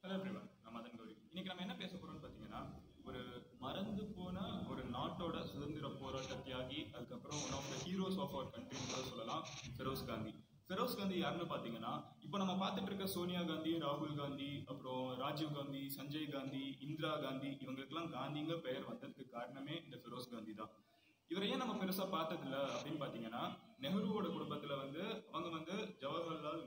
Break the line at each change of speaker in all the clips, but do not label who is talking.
Hello everyone, நான் மதன் கௌரி. இன்னைக்கு நம்ம என்ன பேச போறோம்னு பார்த்தீங்கன்னா, ஒரு மறந்து போன ஒரு நாட்டோட சுதந்திர போராட்ட தியாகி, அதுக்கப்புறம் one of the heroes of our கண்ட்ரின்னு கூட சொல்லலாம், ஃபெரோஸ் காந்தி. ஃபெரோஸ் காந்தி யாருன்னு பார்த்தீங்கன்னா, இப்போ நம்ம பார்த்துட்டு இருக்க சோனியா காந்தி, ராகுல் காந்தி, அப்புறம் ராஜீவ் காந்தி, சஞ்சய் காந்தி, இந்திரா காந்தி, இவங்களுக்கெல்லாம் காந்திங்க பெயர் வந்ததுக்கு காரணமே இந்த ஃபெரோஸ் காந்தி தான். இவரை ஏன் நம்ம பெருசா பார்த்ததில்ல அப்படின்னு பாத்தீங்கன்னா, நெஹ்ருவோட குடும்பத்துல வந்து அவங்க வந்து ஜவஹர்லால்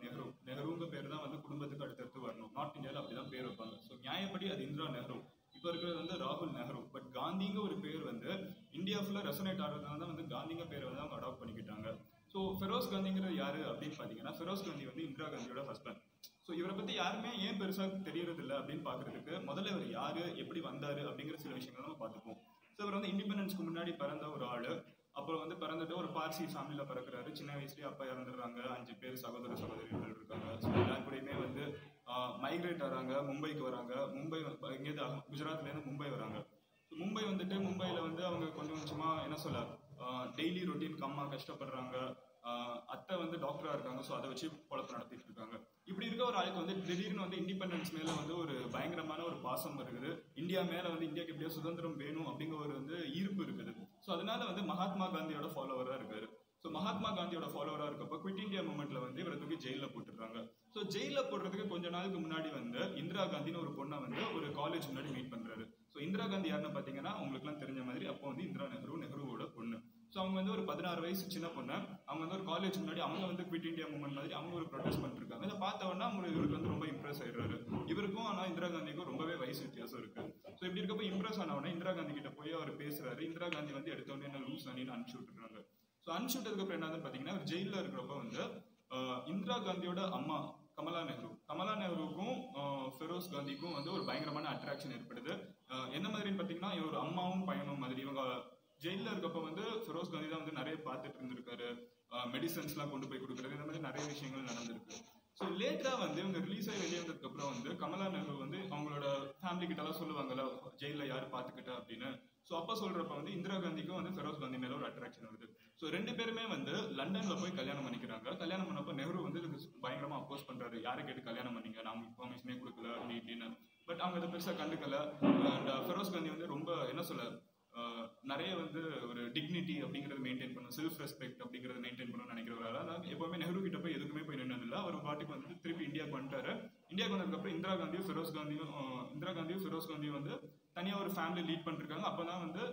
நெஹ்ருங்க பேர் தான் வந்து குடும்பத்துக்கு அடுத்தடுத்து வரணும். நார்த் இந்தியாவில் அப்படிதான் பேர் வைப்பாங்க. ஸோ நியாயப்படி அது இந்திரா நெஹ்ரு. இப்போ இருக்கிறது வந்து ராகுல் நெஹ்ரு. பட் காந்திங்க ஒரு பேர் வந்து இந்தியா ஃபுல்லா ரெசனேட் ஆகிறதுனால தான் வந்து காந்திங்க பேரை வந்து அவங்க அடாப்ட் பண்ணிக்கிட்டாங்க. ஸோ ஃபெரோஸ் காந்திங்கிறது யாரு அப்படின்னு பாத்தீங்கன்னா, ஃபெரோஸ் காந்தி வந்து இந்திரா காந்தியோட ஹஸ்பண்ட். ஸோ இவரை பத்தி யாருமே ஏன் பெருசா தெரியறது இல்லை அப்படின்னு பாக்குறதுக்கு முதல்ல இவர் யாரு, எப்படி வந்தாரு அப்படிங்கிற சில விஷயங்களை நம்ம பார்த்துப்போம். ஸோ இவர் வந்து இண்டிபெண்டன்ஸ்க்கு முன்னாடி பிறந்த ஒரு ஆளு. அப்புறம் வந்து பிறந்துட்டு ஒரு பார்சி ஃபேமிலியில பிறக்கிறாரு. சின்ன வயசுலயே அப்பா இறந்துடுறாங்க. 5 பேர் சகோதர சகோதரிகள் இருக்காங்க. ஸோ எல்லாரும் கூடயுமே வந்து மைக்ரேட் ஆகிறாங்க, மும்பைக்கு வராங்க. மும்பை இங்கேருந்து குஜராத்லேருந்து மும்பை வராங்க. மும்பை வந்துட்டு மும்பையில வந்து அவங்க கொஞ்சம் கொஞ்சமா என்ன சொல்ல, டெய்லி ரொட்டீனுக்கு அம்மா கஷ்டப்படுறாங்க. அத்தை வந்து டாக்டரா இருக்காங்க. ஸோ அதை வச்சு பொழப்பு நடத்திட்டு இருக்காங்க. இப்படி இருக்க ஒரு ஆளுக்கு வந்து திடீர்னு வந்து இண்டிபெண்டன்ஸ் மேல வந்து ஒரு பயங்கரமான ஒரு பாசம் இருக்குது. இந்தியா மேல வந்து இந்தியாவுக்கு எப்படியோ சுதந்திரம் வேணும் அப்படிங்கிற ஒரு வந்து ஈர்ப்பு இருக்குது. ஸோ அதனால வந்து மகாத்மா காந்தியோட ஃபாலோவரா இருக்காரு. ஸோ மகாத்மா காந்தியோட ஃபாலோவரா இருக்கப்போ குவிட் இந்தியா மூவ்மெண்ட்ல வந்து இவரை தூக்கி ஜெயில போட்டுறாங்க. ஸோ ஜெயில போடுறதுக்கு கொஞ்ச நாளுக்கு முன்னாடி வந்து இந்திரா காந்தின்னு ஒரு பொண்ணை வந்து ஒரு காலேஜ் முன்னாடி மீட் பண்றாரு. ஸோ இந்திரா காந்தி யாருன்னு பாத்தீங்கன்னா, உங்களுக்கு எல்லாம் தெரிஞ்ச மாதிரி அப்போ வந்து இந்திரா நெஹ்ருவோட பொண்ணு. ஸோ அவங்க வந்து ஒரு 16 வயசு சின்ன பொண்ணு. அவங்க வந்து ஒரு காலேஜ் முன்னாடி அவங்க வந்து குவிட் இந்தியா மூவ்மெண்ட் மாதிரி அவங்க ஒரு ப்ரொடெஸ்ட் பண்ணிருக்காங்க. இதை பார்த்த உடனே இவருக்கு வந்து ரொம்ப இம்ப்ரெஸ் ஆயிடுறாரு. இவருக்கும் ஆனா இந்திரா காந்திக்கும் ரொம்பவே வயசு வித்தியாசம் இருக்கு. ஸோ இப்படி இருக்கப்போ இம்ப்ரெஸ் ஆன உடனே இந்திரா காந்தி கிட்ட போய் அவர் பேசுறாரு. இந்திரா காந்தி வந்து எடுத்த உடனே என்ன லூஸ் அணின்னு அனுப்பிச்சு விட்டுறாங்க. ஸோ அனுப்பிச்சு விட்டதுக்கு அப்புறம் என்னதுன்னு பாத்தீங்கன்னா, அவர் ஜெயில இருக்கிறப்ப வந்து இந்திரா காந்தியோட அம்மா கமலா நேருவுக்கும் ஃபெரோஸ் காந்திக்கும் வந்து ஒரு பயங்கரமான அட்ராக்ஷன் ஏற்படுது. என்ன மாதிரின்னு பாத்தீங்கன்னா, இவர் அம்மாவும் பையனும் மாதிரி. இவங்க ஜெயில இருக்கப்ப வந்து ஃபெரோஸ் காந்தி தான் வந்து நிறைய பார்த்துட்டு இருந்திருக்காரு. மெடிசன்ஸ் எல்லாம் கொண்டு போய் கொடுக்குறது, இந்த மாதிரி நிறைய விஷயங்கள் நடந்திருக்கு. ஸோ லேட்டரா வந்து இவங்க ரிலீஸ் ஆகி வெளியே வந்ததுக்கு அப்புறம் வந்து கமலா நேரு வந்து அவங்களோட ஃபேமிலி கிட்ட எல்லாம் சொல்லுவாங்கல்ல, ஜெயில யாரு பாத்துக்கிட்டா அப்படின்னு. ஸோ அப்ப சொல்றப்ப வந்து இந்திரா காந்திக்கும் வந்து ஃபெரோஸ் காந்தி மேல ஒரு அட்ராக்ஷன் வருது. ஸோ 2 பேருமே வந்து லண்டன்ல போய் கல்யாணம் பண்ணிக்கிறாங்க. கல்யாணம் பண்ணப்ப நெஹ்ரு வந்து இதுக்கு பயங்கரமா அப்போஸ் பண்றாரு. யாரை கேட்டு கல்யாணம் பண்ணீங்க, நான் உங்களுக்கு இன்ஃபர்மேஷனே கொடுக்கல அப்படி இப்படின்னு. பட் அவங்க அதை பெருசா கண்டுக்கல. அண்ட் ஃபெரோஸ் காந்தி வந்து ரொம்ப என்ன சொல்ல, நிறைய வந்து ஒரு டிக்னிட்டி அப்படிங்கறது மெயின்டைன் பண்ணும், செல்ஃப் ரெஸ்பெக்ட் அப்படிங்கறத மெயின்டைன் பண்ணணும்னு நினைக்கிறவரால அதாவது எப்பவுமே நெஹ்ரு கிட்ட போய் எதுக்குமே போய் நின்னதில்லை. அவர் பாட்டுக்கு வந்து திருப்பி இந்தியாவுக்கு வந்துட்டாரு. இந்தியாவுக்கு வந்ததுக்கு அப்புறம் இந்திரா காந்தியும் ஃபெரோஸ் காந்தியும் வந்து தனியா ஒரு ஃபேமிலி லீட் பண்ணிருக்காங்க. அப்பதான் வந்து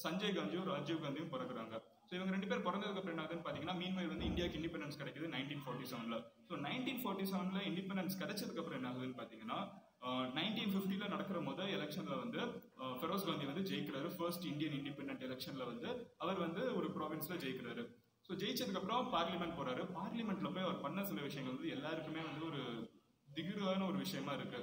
சஞ்சய் காந்தியும் ராஜீவ் காந்தியும் பிறகுறாங்க. ஸோ இவங்க 2 பேர் பிறந்ததுக்கு அப்புறம் என்னதுன்னு பாத்தீங்கன்னா, மீன்வைல் வந்து இந்தியாவுக்கு இண்டிபெண்டன்ஸ் கிடைக்குது 1947ல. ஸோ 1947ல இண்டிபெண்டன்ஸ் கிடைச்சதுக்கு அப்புறம் என்ன ஆகுதுன்னு பாத்தீங்கன்னா, 1950ல நடக்கிற முதல் எலெக்ஷன்ல வந்து ஃபெரோஸ் காந்தி வந்து ஜெயிக்கிறாரு. ஃபர்ஸ்ட் இந்தியன் இண்டிபெண்டன்ட் எலெக்ஷன்ல வந்து அவர் வந்து ஒரு ப்ராவின்ஸ்ல ஜெயிக்கிறாரு. ஸோ ஜெயிச்சதுக்கு அப்புறம் பார்லிமெண்ட் போறாரு. பார்லிமெண்ட்ல போய் அவர் பண்ண சில விஷயங்கள் வந்து எல்லாருக்குமே வந்து ஒரு திகிரான ஒரு விஷயமா இருக்கு.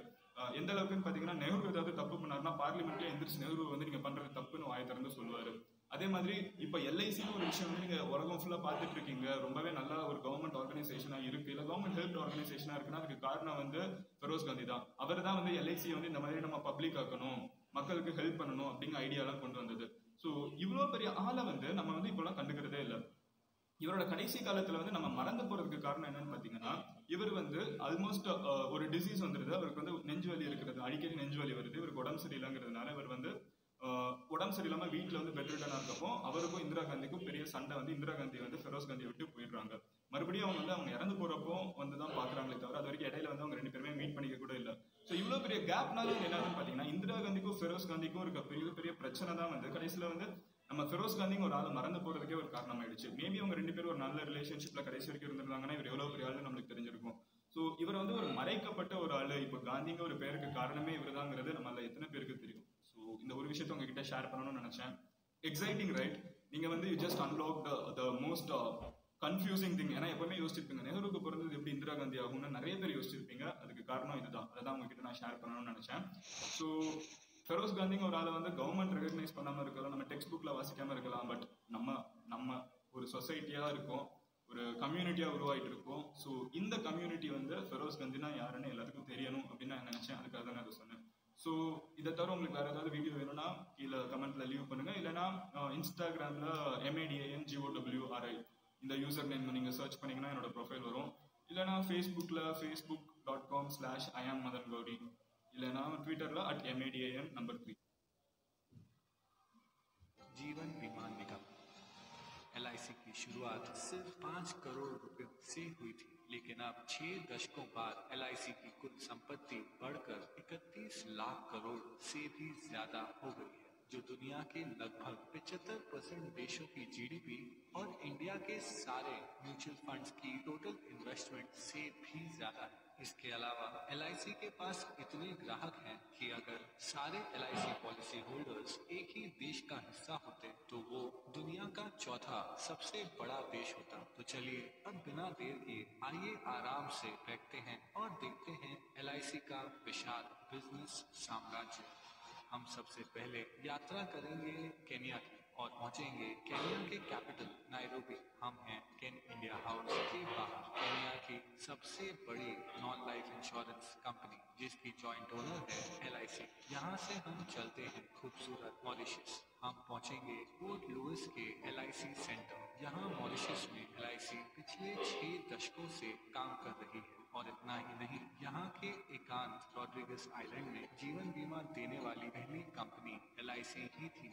எந்த அளவுக்குன்னு பாத்தீங்கன்னா, நெஹ்ரு ஏதாவது தப்பு பண்ணாருன்னா பார்லிமெண்ட்ல எந்திரிச்சு நெஹ்ரு வந்து நீங்க பண்றது தப்புன்னு வாயை திறந்து சொல்லுவாரு. அதே மாதிரி இப்ப எல்ஐசின்னு ஒரு விஷயம் வந்து நீங்க உலகம் ஃபுல்லா பாத்துட்டு இருக்கீங்க, ரொம்பவே நல்ல ஒரு கவர்மெண்ட் ஆர்கனைசேஷனா இருக்கு, இல்ல கவர்மெண்ட் ஹெல்த் ஆர்கனைசேஷனா இருக்குன்னா அதுக்கு காரணம் வந்து ஃபெரோஸ் காந்தி தான். அவர் தான் வந்து எல்ஐசி வந்து இந்த மாதிரி நம்ம பப்ளிக் ஆக்கணும், மக்களுக்கு ஹெல்ப் பண்ணணும் அப்படிங்கிற ஐடியாலாம் கொண்டு வந்தது. ஸோ இவ்வளவு பெரிய ஆளை வந்து நம்ம வந்து இப்பெல்லாம் கண்டுக்கிறதே இல்லை. இவரோட கடைசி காலத்துல வந்து நம்ம மறந்து போறதுக்கு காரணம் என்னன்னு பாத்தீங்கன்னா, இவர் வந்து ஆல்மோஸ்ட் ஒரு டிசீஸ் வந்துருது. அவருக்கு வந்து நெஞ்சு வலி இருக்கிறது, அடிக்கடி நெஞ்சு வலி வருது. இவருக்கு உடம்பு சரியில்லைங்கிறதுனால இவர் வந்து உடம்பு சரியில்லாம வீட்டுல வந்து பெட் ரிட்டனா இருக்கப்போ அவருக்கும் இந்திரா காந்திக்கும் பெரிய சண்டை வந்து இந்திரா காந்தி வந்து ஃபெரோஸ் காந்தியை விட்டு போயிடுறாங்க. மறுபடியும் அவங்க இறந்து போறப்போ வந்து தான் பாக்குறாங்களே தவிர அது வரைக்கும் இடையில வந்து அவங்க 2 பேருமே மீட் பண்ணிக்க கூட இல்லை. ஸோ இவ்வளவு பெரிய கேப்னால என்னன்னு பாத்தீங்கன்னா, இந்திரா காந்திக்கும் ஃபெரோஸ் காந்திக்கும் இருக்க பெரிய பெரிய பிரச்சனை தான் வந்து கடைசியில வந்து நம்ம ஃபெரோஸ் காந்திங்க ஒரு ஆளை மறந்து போறதுக்கே ஒரு காரணம் ஆயிடுச்சு. மேபி அவங்க 2 பேரும் ஒரு நல்ல ரிலேஷன்ஷிப்ல கடைசி வரைக்கும் இருந்திருந்தாங்கன்னா இவர் எவ்வளவு பெரிய ஆளு நம்மளுக்கு தெரிஞ்சிருக்கும். ஸோ இவர் வந்து ஒரு மறைக்கப்பட்ட ஒரு ஆளு. இப்போ காந்திங்க ஒரு பேருக்கு காரணமே இவர் தாங்கிறது நம்மள எத்தனை பேருக்கு தெரியும். ஸோ இந்த ஒரு விஷயத்த உங்ககிட்ட ஷேர் பண்ணணும்னு நினைச்சேன். Exciting right? நீங்க வந்து you just unlock the most confusing thing. ஏன்னா எப்பவுமே யோசிச்சிருப்பீங்க நெஹ்ருக்கு பிறந்தது எப்படி இந்திரா காந்தி ஆகும்னு நிறைய பேர் யோசிச்சிருப்பீங்க. அதுக்கு காரணம் இதுதான். அதான் உங்ககிட்ட நான் ஷேர் பண்ணணும்னு நினைச்சேன். ஸோ ஃபெரோஸ் காந்திங்க ஒரு ஆளை வந்து கவர்மெண்ட் ரெகக்னைஸ் பண்ணாம இருக்கலாம், நம்ம டெக்ஸ்ட் புக்ல வாசிக்காம இருக்கலாம். பட் நம்ம ஒரு சொசைட்டியா இருக்கும், ஒரு கம்யூனிட்டியா உருவாயிட்டு இருக்கும். ஸோ இந்த கம்யூனிட்டி வந்து ஃபெரோஸ் காந்தினா யாருன்னு எல்லாத்துக்கும் தெரியணும் அப்படின்னு நான் நினைச்சேன். அதுக்காக தான் நான் அதை சொன்னேன். ஸோ இதை தவிர உங்களுக்கு வேற ஏதாவது வீடியோ வேணும்னா கீழே கமெண்ட்ல லீவ் பண்ணுங்க. இல்லைன்னா இன்ஸ்டாகிராம்ல MADANGOWRI இந்த யூசர் நேம் நீங்க சர்ச் பண்ணீங்கன்னா என்னோட ப்ரொஃபைல் வரும். இல்லைன்னா ஃபேஸ்புக்ல facebook.com/IamMadanGauri இல்லைனா ட்விட்டரில் @MADIN नंबर 3।
जीवन बीमा निगम LIC की शुरुआत सिर्फ 5 करोड़ रुपयों से हुई थी, लेकिन अब 6 दशकों बाद LIC की कुल संपत्ति बढ़कर 31 लाख करोड़ से भी ज्यादा हो गई है, जो दुनिया के लगभग 75% देशों की GDP और इंडिया के सारे म्यूचुअल फंड्स की टोटल इन्वेस्टमेंट से भी ज्यादा है। इसके अलावा LIC के पास इतने ग्राहक हैं कि अगर सारे LIC पॉलिसी होल्डर्स एक ही देश का हिस्सा होते तो वो दुनिया का चौथा सबसे बड़ा देश होता। तो चलिए अब बिना देर किए आइए आराम से बैठते हैं और देखते हैं LIC का विशाल बिजनेस साम्राज्य। हम सबसे पहले यात्रा करेंगे केन्या की और पहुंचेंगे केन्या के कैपिटल नायरोबी। हम हैं केन इंडिया हाउस के बाहर, केन्या की सबसे बड़ी नॉन लाइफ इंश्योरेंस कंपनी जिसकी जॉइंट ओनर है LIC। यहाँ से हम चलते हैं खूबसूरत मॉरिशस। हम पहुंचेंगे पोर्ट लुइस के LIC सेंटर। यहाँ मॉरिशस में LIC पिछले 6 दशकों से काम कर रही है और इतना ही नहीं, यहाँ के एकांत रॉड्रिगस आइलैंड में जीवन बीमा देने वाली पहली कंपनी LIC ही थी।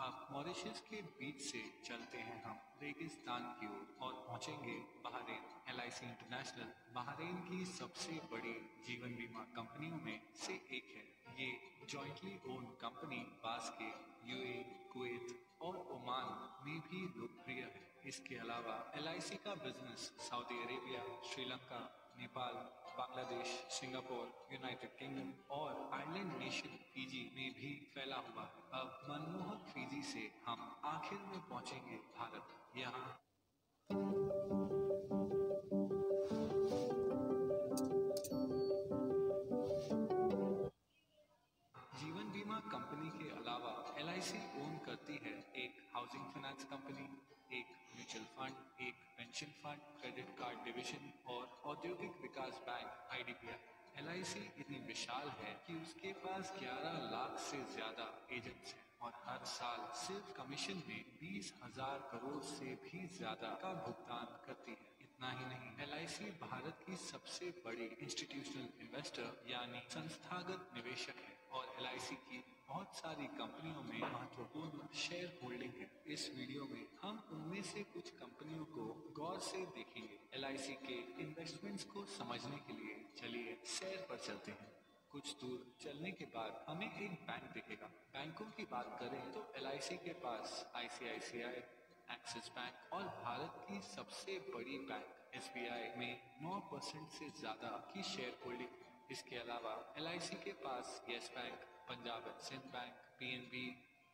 अब मॉरिशस के बीच से चलते हैं हम रेगिस्तान की ओर और पहुंचेंगे बहरीन। LIC इंटरनेशनल बहरीन की सबसे बड़ी जीवन बीमा कंपनियों में से एक है। ये जॉइंटली ओन्ड कंपनी बास के UAE, कुवैत और ओमान में भी लोकप्रिय है। इसके अलावा LIC का business Saudi Arabia, Sri Lanka, Nepal, Bangladesh, Singapore, United kingdom और आइलैंड नेशन फिजी में भी फैला हुआ है। अब मनमोहक फिजी से हम आखिर में पहुंचेंगे भारत। यहाँ जीवन बीमा कंपनी के अलावा LIC ओन करती है एक हाउसिंग फाइनेंस कंपनी, एक म्यूचुअल फंड, एक pension fund, credit card division और औद्योगिक विकास बैंक IDBI। LIC इतनी विशाल है कि उसके पास 11 लाख से ज्यादा एजेंट्स हैं और हर साल सिर्फ कमीशन में 20,000 करोड़ से भी ज्यादा का भुगतान करती है। इतना ही नहीं, LIC भारत की सबसे बड़ी इंस्टीट्यूशनल इन्वेस्टर यानी संस्थागत निवेशक है और LIC की बहुत सारी कंपनियों में महत्वपूर्ण शेयर होल्डिंग है। इस वीडियो में हम उनमें से कुछ कंपनियों को गौर से देखेंगे। LIC के इन्वेस्टमेंट्स को समझने के लिए चलिए सैर पर चलते हैं। कुछ दूर चलने के बाद हमें एक बैंक दिखेगा। बैंकों की बात करें तो LIC के पास ICICI, एक्सिस बैंक और भारत की सबसे बड़ी बैंक SBI में 9% से ज्यादा की शेयर होल्डिंग। इसके अलावा LIC के पास Yes Bank, Punjab and Sind Bank, PNB,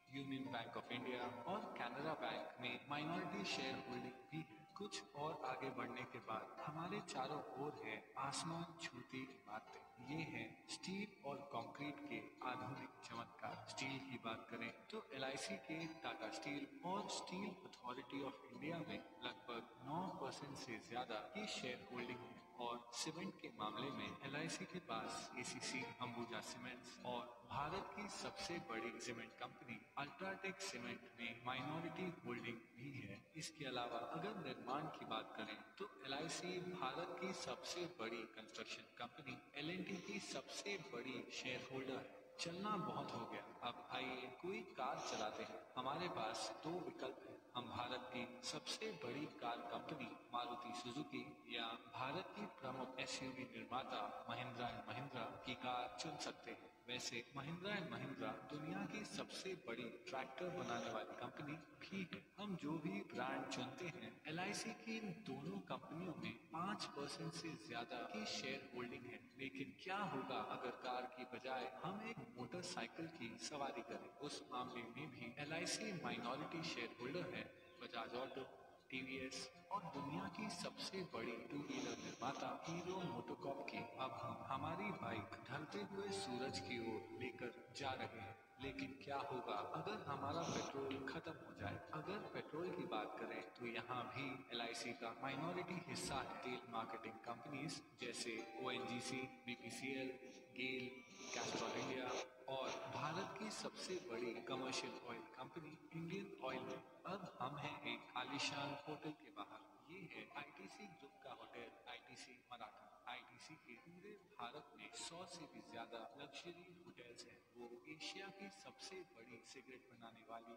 Union Bank of India और कैनरा बैंक में माइनॉरिटी शेयर होल्डिंग भी है। कुछ और आगे बढ़ने के बाद हमारे चारों ओर है आसमान छूती इमारतें। ये हैं स्टील और कंक्रीट के आधुनिक चमत्कार। स्टील की बात करें तो LIC के टाटा स्टील और स्टील अथॉरिटी ऑफ इंडिया में लगभग 9% से ज्यादा की शेयर होल्डिंग है और सीमेंट के मामले में LIC के पास ACC, अंबुजा सीमेंट्स और भारत की सबसे बड़ी सीमेंट कंपनी अल्ट्राटेक सीमेंट में माइनॉरिटी होल्डिंग भी है। इसके अलावा अगर निर्माण की बात करें तो LIC भारत की सबसे बड़ी कंस्ट्रक्शन कंपनी L&T की सबसे बड़ी शेयर होल्डर है। चलना बहुत हो गया, अब आइए कोई कार चलाते हैं। हमारे पास 2 विकल्प हैं। हम भारत की सबसे बड़ी कार कंपनी मारुति सुजुकी या भारत की प्रमुख SUV निर्माता महिंद्रा एंड महिंद्रा की कार चुन सकते हैं। वैसे महिंद्रा एंड महिंद्रा दुनिया की सबसे बड़ी ट्रैक्टर बनाने वाली कंपनी भी है। हम जो भी ब्रांड चुनते हैं, LIC की इन दोनों कंपनियों में 5% से ज्यादा की शेयर होल्डिंग है। लेकिन क्या होगा अगर कार की बजाय हम एक मोटरसाइकिल की सवारी करें? उस मामले में भी LIC माइनॉरिटी शेयर होल्डर है बजाज ऑटो, TVS और दुनिया की सबसे बड़ी 2 व्हीलर निर्माता हीरो मोटोकॉर्प की। अब हम हमारी बाइक ढलते हुए सूरज की ओर लेकर जा रहे हैं। लेकिन क्या होगा अगर हमारा पेट्रोल खत्म हो जाए? अगर पेट्रोल की बात करें तो यहाँ भी LIC का माइनॉरिटी हिस्सा है। तेल मार्केटिंग कंपनीज जैसे ONGC, BPCL, गेल, कैस्ट्रॉल इंडिया और भारत की सबसे बड़ी commercial oil company Indian oil में। अब हम हैं एक आलीशान होटल के बाहर। ये है आईटीसी ग्रुप का होटल आईटीसी मराठा। आईटीसी के पूरे भारत में 100 से भी ज्यादा लग्जरी होटल्स हैं। वो एशिया की सबसे बड़ी सिगरेट बनाने वाली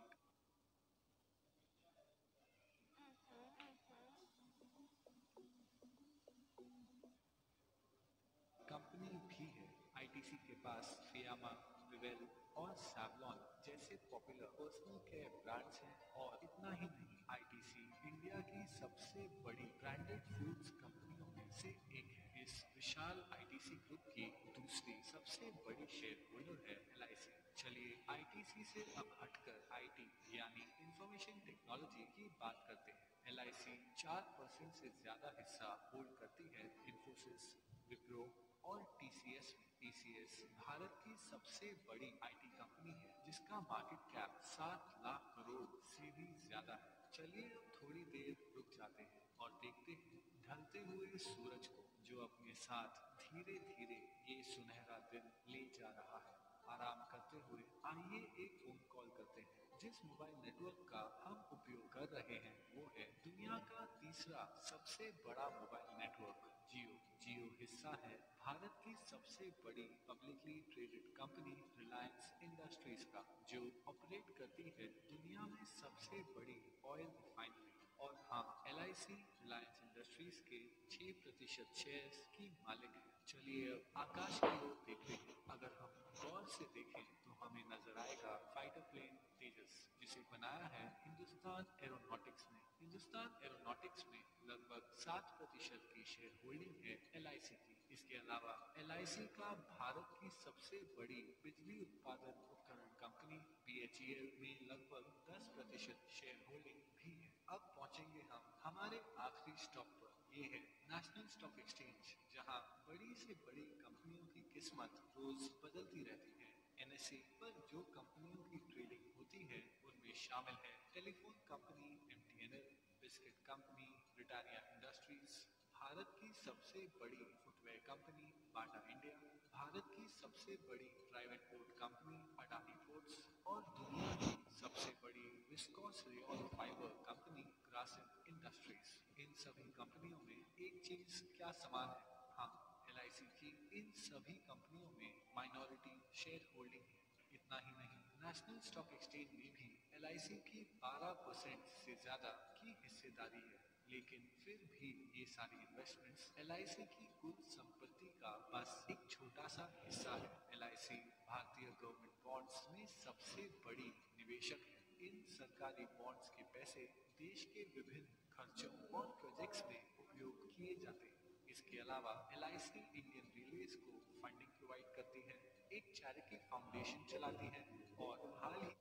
कंपनी भी है। आईटीसी के पास फियामा, विवेल और सैवलॉन जैसे पॉपुलर पर्सनल केयर ब्रांड्स हैं। और इतना ही नहीं, आईटीसी इंडिया की सबसे बड़ी ब्रांडेड फूड्स कंपनियों में से एक है। इस विशाल आईटीसी ग्रुप की दूसरी सबसे बड़ी शेयर होल्डर है एलआईसी। चलिए आईटीसी से अब हटकर आईटी यानी इंफॉर्मेशन टेक्नोलॉजी की बात करते हैं। एलआईसी 4% से ज्यादा हिस्सा होल्ड करती है इन्फोसिस, विप्रो और टीसीएस में। टीसीएस भारत की सबसे बड़ी आईटी कंपनी है जिसका मार्केट कैप 7 लाख करोड़ से भी ज्यादा है। चलिए अब थोड़ी देर रुक जाते हैं और देखते हैं ढलते हुए सूरज को, जो अपने साथ धीरे धीरे ये सुनहरा दिन ले जा रहा है। आराम करते हुए आइए एक फोन कॉल करते हैं। जिस मोबाइल नेटवर्क का हम उपयोग कर रहे हैं वो है दुनिया का तीसरा सबसे बड़ा मोबाइल नेटवर्क जियो। जियो हिस्सा है भारत की सबसे बड़ी publicly traded company Reliance industries का, जो ऑपरेट करती है दुनिया में सबसे बड़ी ऑयल रिफाइनरी। और हाँ, एलआईसी रिलायंस इंडस्ट्रीज के 6% शेयर्स की मालिक है। चलिए अब आकाश की ओर देखते हैं। अगर हम गौर से देखें तो हमें नजर आएगा फाइटर प्लेन तेजस, जिसे बनाया है हिंदुस्तान एरोनॉटिक्स ने। हिंदुस्तान एरोनॉटिक्स में लगभग 7% की शेयर होल्डिंग है एलआईसी की। इसके अलावा एलआईसी का भारत की सबसे बड़ी बिजली उत्पादन उपकरण कंपनी बीएचईएल में लगभग 10% शेयर होल्डिंग भी है। अब पहुंचेंगे हम हमारे आखिरी स्टॉप पर। ये है नेशनल स्टॉक एक्सचेंज, जहां बड़ी से बड़ी कंपनियों की किस्मत रोज बदलती रहती है। एनएसई पर जो कंपनियों की ट्रेडिंग होती है उनमें शामिल है telephone company MTNL, biscuit company Britannia Industries, Bharat की सबसे बड़ी footwear company Bata India, Bharat की सबसे बड़ी private port company Adani Ports और दुनिया की सबसे बड़ी viscose rayon fibre company Grasim Industries. इन सभी कंपनियों में एक चीज क्या समान है? हाँ, एलआईसी की इन सभी कंपनियों में माइनॉरिटी शेयर होल्डिंग है। इतना ही नहीं, नेशनल स्टॉक एक्सचेंज में भी एलआईसी की 12% से ज्यादा की हिस्सेदारी है। लेकिन फिर भी ये सारी इन्वेस्टमेंट्स एलआईसी की कुल संपत्ति का बस एक छोटा सा हिस्सा है। एलआईसी भारतीय गवर्नमेंट बॉन्ड्स में सबसे बड़ी निवेशक है। इन सरकारी बॉन्ड्स के पैसे देश के विभिन्न खर्चों और प्रोजेक्ट्स में उपयोग किए जाते हैं। इसके अलावा एलआईसी इंडियन रेलवेज को फंडिंग प्रोवाइड करती है, एक चैरिटी फाउंडेशन चलाती है और हाल ही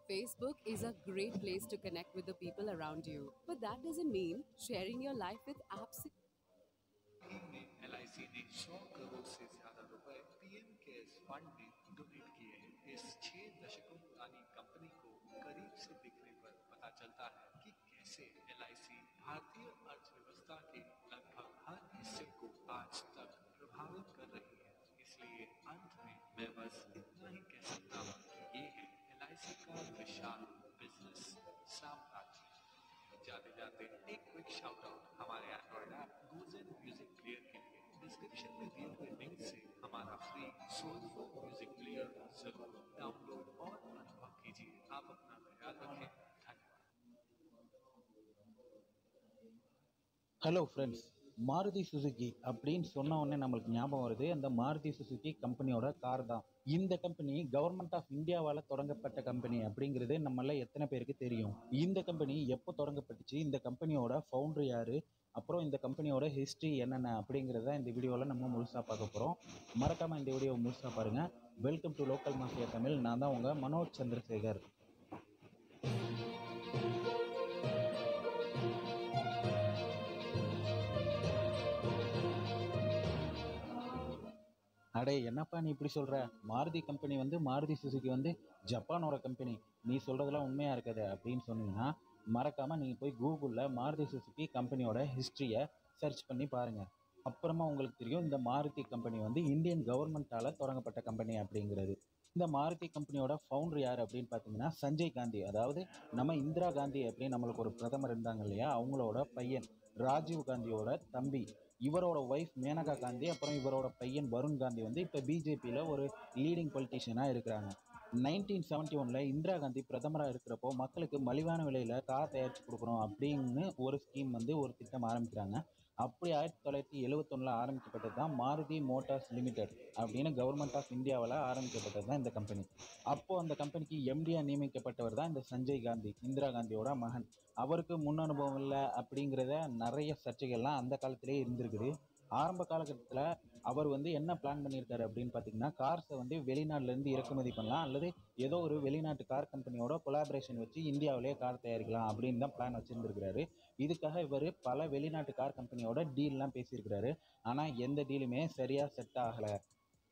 Facebook is a great place to connect with the people around you, but that doesn't mean sharing your life with
में एलआईसी ने 100 करोड़ से ज्यादा रुपए पीएम केयर्स फंड में डोनेट किए हैं। इस 6 दशकों पुरानी कंपनी को करीब से देखने पर पता चलता है कि कैसे एलआईसी भारतीय अर्थव्यवस्था के लगभग हर हिस्से को आज तक प्रभावित कर रही है। इसलिए अंत में मैं बस इतना ही कह सकता हूँ कि ये है एलआईसी का विशाल बिजनेस साम्राज्य। जाते जाते एक क्विक शाउट आउट हमारे Android app Google music player के लिए। डिस्क्रिप्शन में दिए हुए लिंक से हमारा फ्री सोलफुल म्यूजिक प्लेयर जरूर डाउनलोड और अनुभव कीजिए। आप अपना ख्याल रखें।
ஹலோ ஃப்ரெண்ட்ஸ், மாருதி சுசுகி அப்படின்னு சொன்ன உடனே நம்மளுக்கு ஞாபகம் வருது அந்த மாருதி சுசுகி கம்பெனியோட கார் தான். இந்த கம்பெனி கவர்மெண்ட் ஆஃப் இந்தியாவால் தொடங்கப்பட்ட கம்பெனி அப்படிங்கிறது நம்மள எத்தனை பேருக்கு தெரியும்? இந்த கம்பெனி எப்போ தொடங்கப்பட்டுச்சு, இந்த கம்பெனியோட ஃபவுண்டர் யாரு, அப்புறம் இந்த கம்பெனியோட ஹிஸ்ட்ரி என்னென்ன அப்படிங்கிறத இந்த வீடியோவில் நம்ம முழுசாக பார்க்க போகிறோம். மறக்காமல் இந்த வீடியோவை முழுசாக பாருங்கள். Welcome to local mafia Tamil. நான் தான் உங்கள் மனோஜ் சந்திரசேகர். அடே என்னப்பா நீ இப்படி சொல்கிற? மாருதி கம்பெனி மாருதி சுசுகி ஜப்பானோட கம்பெனி, நீ சொல்கிறதெல்லாம் உண்மையாக இருக்காது அப்படின்னு சொன்னீங்கன்னா மறக்காமல் நீங்கள் போய் கூகுளில் மாருதி சுசுகி கம்பெனியோட ஹிஸ்ட்ரியை சர்ச் பண்ணி பாருங்கள். அப்புறமா உங்களுக்கு தெரியும் இந்த மாருதி கம்பெனி இந்தியன் கவர்மெண்ட்டால் தொடங்கப்பட்ட கம்பெனி அப்படிங்கிறது. இந்த மாருதி கம்பெனியோட ஃபவுண்டர் யார் அப்படின்னு பார்த்தீங்கன்னா சஞ்சய் காந்தி. அதாவது நம்ம இந்திரா காந்தி அப்படின்னு நம்மளுக்கு ஒரு பிரதமர் இருந்தாங்க இல்லையா, அவங்களோட பையன் ராஜீவ் காந்தியோட தம்பி. இவரோட ஒய்ஃப் மேனகா காந்தி, அப்புறம் இவரோட பையன் வருண் காந்தி வந்து இப்போ பிஜேபியில் ஒரு லீடிங் பொலிட்டீஷியனாக இருக்கிறாங்க. 1971 இந்திரா காந்தி பிரதமராக இருக்கிறப்போ மக்களுக்கு மலிவான விலையில் கார் தயாரித்து கொடுக்குறோம் அப்படின்னு ஒரு ஸ்கீம் வந்து ஒரு திட்டம் ஆரம்பிக்கிறாங்க. அப்படி 1971 ஆரம்பிக்கப்பட்டது தான் மாருதி மோட்டார்ஸ் லிமிடெட் அப்படின்னு கவர்மெண்ட் ஆஃப் இந்தியாவில் ஆரம்பிக்கப்பட்டது தான் இந்த கம்பெனி. அப்போது அந்த கம்பெனிக்கு எம்டியாக நியமிக்கப்பட்டவர் தான் இந்த சஞ்சய் காந்தி, இந்திரா காந்தியோட மகன். அவருக்கு முன் அனுபவம் இல்லை அப்படிங்கிறத நிறைய சர்ச்சைகள்லாம் அந்த காலத்திலே இருந்திருக்குது. ஆரம்ப காலகட்டத்தில் அவர் வந்து என்ன பிளான் பண்ணியிருக்காரு அப்படின்னு பார்த்தீங்கன்னா, கார்ஸை வந்து வெளிநாட்டிலேருந்து இறக்குமதி பண்ணலாம், அல்லது ஏதோ ஒரு வெளிநாட்டு கார் கம்பெனியோட கொலாபரேஷன் வச்சு இந்தியாவிலேயே கார் தயாரிக்கலாம் அப்படின்னு தான் பிளான் வச்சுருந்துருக்கிறாரு. இதுக்காக இவர் பல வெளிநாட்டு கார் கம்பெனியோட டீல்லாம் பேசியிருக்கிறாரு. ஆனால் எந்த டீலுமே சரியாக செட் ஆகலை.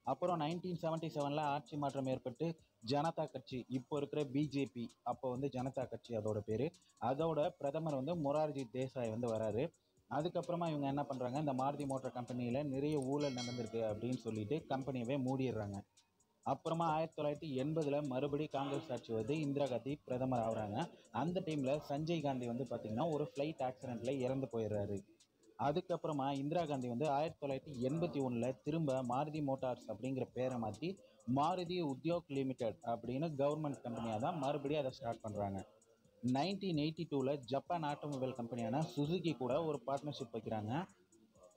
அப்புறம் 1977 ஆட்சி மாற்றம் ஏற்பட்டு ஜனதா கட்சி, இப்போ இருக்கிற பிஜேபி, அப்போ வந்து ஜனதா கட்சி அதோட பேர், அதோட பிரதமர் வந்து மொரார்ஜி தேசாய் வந்து வராரு. அதுக்கப்புறமா இவங்க என்ன பண்ணுறாங்க, இந்த மாருதி மோட்டார் கம்பெனியில் நிறைய ஊழல் நடந்திருக்கு அப்படின்னு சொல்லிட்டு கம்பெனியவே மூடிடுறாங்க. அப்புறமா 1980 மறுபடி காங்கிரஸ் ஆட்சி வந்து இந்திரா காந்தி பிரதமர் ஆகுறாங்க. அந்த டைமில் சஞ்சய் காந்தி வந்து பார்த்திங்கன்னா ஒரு ஃப்ளைட் ஆக்சிடெண்ட்டில் இறந்து போயிடுறாரு. அதுக்கப்புறமா இந்திரா காந்தி வந்து 1981 திரும்ப மாருதி மோட்டார்ஸ் அப்படிங்கிற பேரை மாற்றி மாருதி உத்யோக் லிமிடெட் அப்படின்னு கவர்மெண்ட் கம்பெனியாக தான் மறுபடியும் அதை ஸ்டார்ட் பண்ணுறாங்க. 1982 ஜப்பான் ஆட்டோமொபைல் கம்பெனியான சுசுகி கூட ஒரு பார்ட்னர்ஷிப் வைக்கிறாங்க.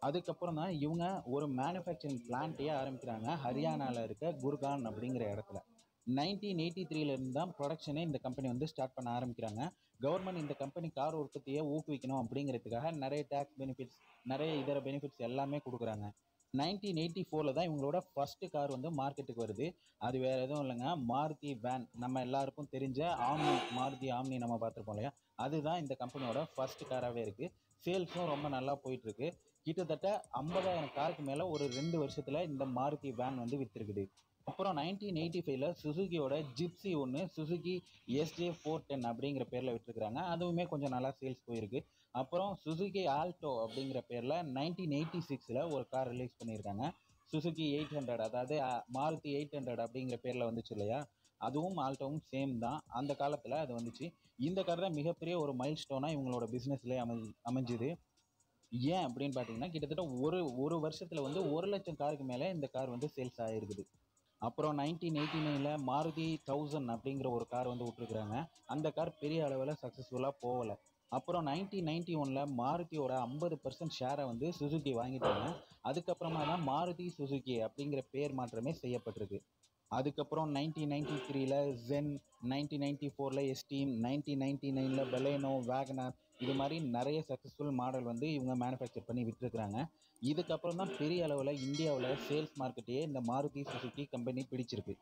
அதுக்கப்புறம் தான் இவங்க ஒரு மேனுஃபேக்சரிங் பிளான்ட்டையே ஆரம்பிக்கிறாங்க ஹரியானாவில் இருக்க குர்கான் அப்படிங்கிற இடத்துல. 1983 தான் ப்ரொடக்ஷனே இந்த கம்பெனி வந்து ஸ்டார்ட் பண்ண ஆரம்பிக்கிறாங்க. கவர்மெண்ட் இந்த கம்பெனி கார் உற்பத்தியை ஊக்குவிக்கணும் அப்படிங்கிறதுக்காக நிறைய டேக்ஸ் பெனிஃபிட்ஸ், நிறைய இதர பெனிஃபிட்ஸ் எல்லாமே கொடுக்குறாங்க. 1984 தான் இவங்களோட ஃபர்ஸ்ட் கார் வந்து மார்க்கெட்டுக்கு வருது. அது வேறு எதுவும் இல்லைங்க, மாருதி வேன். நம்ம எல்லாருக்கும் தெரிஞ்ச ஆம்னி, மாருதி ஆம்னி நம்ம பார்த்துருப்போம் இல்லையா, அதுதான் இந்த கம்பெனியோட ஃபர்ஸ்ட் காராகவே இருக்குது. சேல்ஸும் ரொம்ப நல்லா போயிட்டுருக்கு. கிட்டத்தட்ட 50,000 காருக்கு மேலே ஒரு 2 வருஷத்தில் இந்த மாருதி வேன் வந்து விற்றுருக்குது. அப்புறம் 1985 சுசுகியோட ஜிப்சி ஒன்று சுசுகி SJ410 அப்படிங்கிற பேரில் விட்டுருக்குறாங்க. அதுவுமே கொஞ்சம் நல்லா சேல்ஸ் போயிருக்கு. அப்புறம் சுசுகி ஆல்டோ அப்படிங்கிற பேரில் 1986 ஒரு கார் ரிலீஸ் பண்ணியிருக்காங்க. சுசுகி 800, அதாவது மாருதி 800 அப்படிங்கிற பேரில் வந்துச்சு இல்லையா, அதுவும் ஆல்டோவும் சேம் தான். அந்த காலத்தில் அது வந்துச்சு. இந்த கார் தான் மிகப்பெரிய ஒரு மைல் ஸ்டோனாக இவங்களோட பிஸ்னஸ்லேயே அமைஞ்சுது. ஏன் அப்படின்னு பார்த்தீங்கன்னா, கிட்டத்தட்ட ஒரு வருஷத்தில் வந்து 1,00,000 காருக்கு மேலே இந்த கார் வந்து சேல்ஸ் ஆகிருக்குது. அப்புறம் 1989 மாருதி 1000 அப்படிங்கிற ஒரு கார் வந்து விட்டுருக்குறாங்க. அந்த கார் பெரிய அளவில் சக்ஸஸ்ஃபுல்லாக போகலை. அப்புறம் 1991 மாருதியோட 50% ஷேரை வந்து சுசுகி வாங்கிட்டாங்க. அதுக்கப்புறமா தான் மாருதி சுசுகி அப்படிங்கிற பேர் மாற்றமே செய்யப்பட்டிருக்கு. அதுக்கப்புறம் 1993 ஜென், 1994 எஸ்டீம், 1999 பெலேனோ, வேகனார், இது மாதிரி நிறைய சக்ஸஸ்ஃபுல் மாடல் வந்து இவங்க மேனுஃபேக்சர் பண்ணி விட்டுருக்குறாங்க. இதுக்கப்புறம் தான் பெரிய அளவில் இந்தியாவில் சேல்ஸ் மார்க்கெட்டையே இந்த மாருதி சுசுகி கம்பெனி பிடிச்சிருக்கு.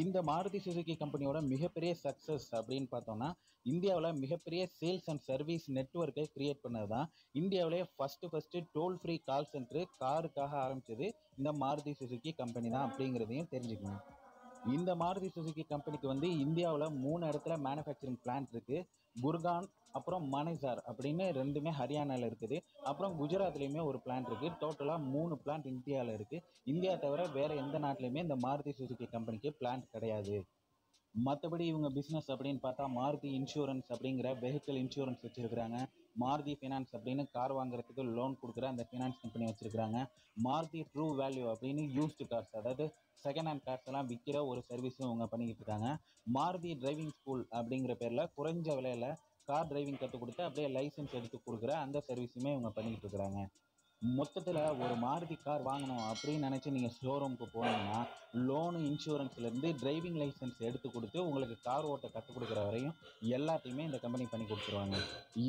இந்த மாருதி சுசுகி கம்பெனியோட மிகப்பெரிய சக்ஸஸ் அப்படின்னு பார்த்தோம்னா, இந்தியாவில் மிகப்பெரிய சேல்ஸ் அண்ட் சர்வீஸ் நெட்வொர்க்கை கிரியேட் பண்ணது தான். இந்தியாவிலே first toll free call centre காருக்காக ஆரம்பித்தது இந்த மாருதி சுசுகி கம்பெனி தான் அப்படிங்கிறதையும் தெரிஞ்சுக்கணும். இந்த மாருதி சுசுகி கம்பெனிக்கு வந்து இந்தியாவில் 3 இடத்துல மேனுஃபேக்சரிங் பிளான்ட் இருக்குது. குர்கான், அப்புறம் மனேசார் அப்படின்னு 2மே ஹரியானாவில் இருக்குது. அப்புறம் குஜராத்லேயுமே ஒரு பிளான்ட் இருக்குது. டோட்டலாக 3 பிளான்ட் இந்தியாவில் இருக்குது. இந்தியா தவிர வேறு எந்த நாட்டிலையுமே இந்த மாருதி சுசுகி கம்பெனிக்கு பிளான்ட் கிடையாது. மற்றபடி இவங்க பிஸ்னஸ் அப்படின்னு பார்த்தா மாருதி இன்சூரன்ஸ் அப்படிங்கிற வெஹிக்கிள் இன்சூரன்ஸ் வச்சுருக்கிறாங்க. மாருதி ஃபினான்ஸ் அப்படின்னு கார் வாங்குறதுக்கு லோன் கொடுக்குற அந்த ஃபினான்ஸ் கம்பெனி வச்சுருக்கிறாங்க. மாருதி ட்ரூ வேல்யூ அப்படின்னு யூஸ்டு கார்ஸ், அதாவது செகண்ட் ஹேண்ட் கார்ஸ் எல்லாம் விற்கிற ஒரு சர்வீஸும் இவங்க பண்ணிக்கிட்டு இருக்காங்க. மாருதி டிரைவிங் ஸ்கூல் அப்படிங்கிற பேரில் குறைஞ்ச விலையில் கார் டிரைவிங் கற்றுக் கொடுத்து அப்படியே லைசன்ஸ் எடுத்து கொடுக்குற அந்த சர்வீஸுமே இவங்க பண்ணிக்கிட்டு இருக்கிறாங்க. மொத்தத்தில் ஒரு மாருதி கார் வாங்கணும் அப்படின்னு நினச்சி நீங்கள் ஷோரூமுக்கு போனீங்கன்னா, லோனு, இன்சூரன்ஸ்லேருந்து டிரைவிங் லைசன்ஸ் எடுத்து கொடுத்து உங்களுக்கு கார் ஓட்ட கற்றுக் கொடுக்குற வரையும் எல்லாத்தையுமே இந்த கம்பெனி பண்ணி கொடுத்துருவாங்க.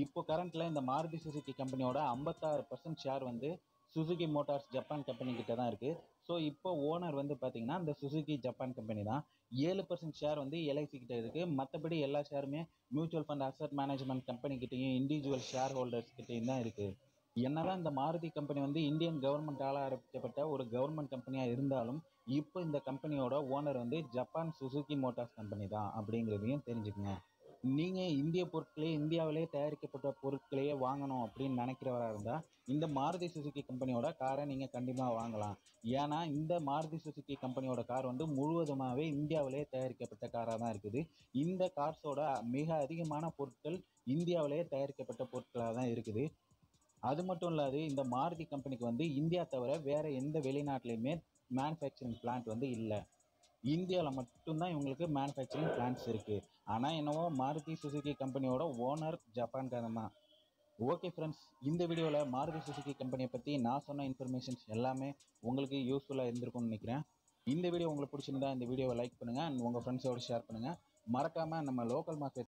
இப்போ கரண்ட்டில் இந்த மாருதி சுசுகி கம்பெனியோட 56% ஷேர் வந்து சுசுகி மோட்டார்ஸ் ஜப்பான் கம்பெனி கிட்ட தான் இருக்குது. ஸோ இப்போ ஓனர் வந்து பார்த்திங்கன்னா இந்த சுசுகி ஜப்பான் கம்பெனி தான். 7% ஷேர் வந்து எல்ஐசி கிட்ட இருக்குது. மற்றபடி எல்லா ஷேருமே மியூச்சுவல் ஃபண்ட், அசட் மேனேஜ்மெண்ட் கம்பெனிக்கிட்டையும் இண்டிவிஜுவல் ஷேர் ஹோல்டர்ஸ் கிட்டையும் தான் இருக்குது. என்னதான் இந்த மாருதி கம்பெனி வந்து இந்தியன் கவர்மெண்ட்டால் ஆரம்பிக்கப்பட்ட ஒரு கவர்மெண்ட் கம்பெனியாக இருந்தாலும், இப்போ இந்த கம்பெனியோட ஓனர் வந்து ஜப்பான் சுசுகி மோட்டார்ஸ் கம்பெனி தான் அப்படிங்கிறதையும் தெரிஞ்சுக்கங்க. நீங்கள் இந்திய பொருட்களே இந்தியாவிலே தயாரிக்கப்பட்ட பொருட்களையே வாங்கணும் அப்படின்னு நினைக்கிறவராக இருந்தால் இந்த மாருதி சுசுகி கம்பெனியோட காரை நீங்கள் கண்டிப்பாக வாங்கலாம். ஏன்னா இந்த மாருதி சுசுகி கம்பெனியோட கார் வந்து முழுவதுமாகவே இந்தியாவிலே தயாரிக்கப்பட்ட காராக தான் இருக்குது. இந்த கார்ஸோட மிக அதிகமான பொருட்கள் இந்தியாவிலே தயாரிக்கப்பட்ட பொருட்களாக தான் இருக்குது. அது மட்டும் இல்லாது இந்த மாருதி கம்பெனிக்கு வந்து இந்தியா தவிர வேறு எந்த வெளிநாட்டிலையுமே மேனுஃபேக்சரிங் பிளான்ட் வந்து இல்லை. இந்தியாவில் மட்டும்தான் இவங்களுக்கு மேனுஃபேக்சரிங் பிளான்ட்ஸ் இருக்குது. ஆனால் என்னவோ மாருதி சுசுகி கம்பெனியோட ஓனர் ஜப்பான்காரன் தான். ஓகே ஃப்ரெண்ட்ஸ், இந்த வீடியோவில் மாருதி சுசுகி கம்பெனியை பற்றி நான் சொன்ன இன்ஃபர்மேஷன்ஸ் எல்லாமே உங்களுக்கு யூஸ்ஃபுல்லாக இருந்திருக்கும்னு நினைக்கிறேன். இந்த வீடியோ உங்களுக்கு பிடிச்சிருந்தா இந்த வீடியோவை லைக் பண்ணுங்கள் அண்ட் உங்கள் ஃப்ரெண்ட்ஸோடு ஷேர் பண்ணுங்கள். மறக்காமல் நம்ம லோக்கல் மார்க்கெட்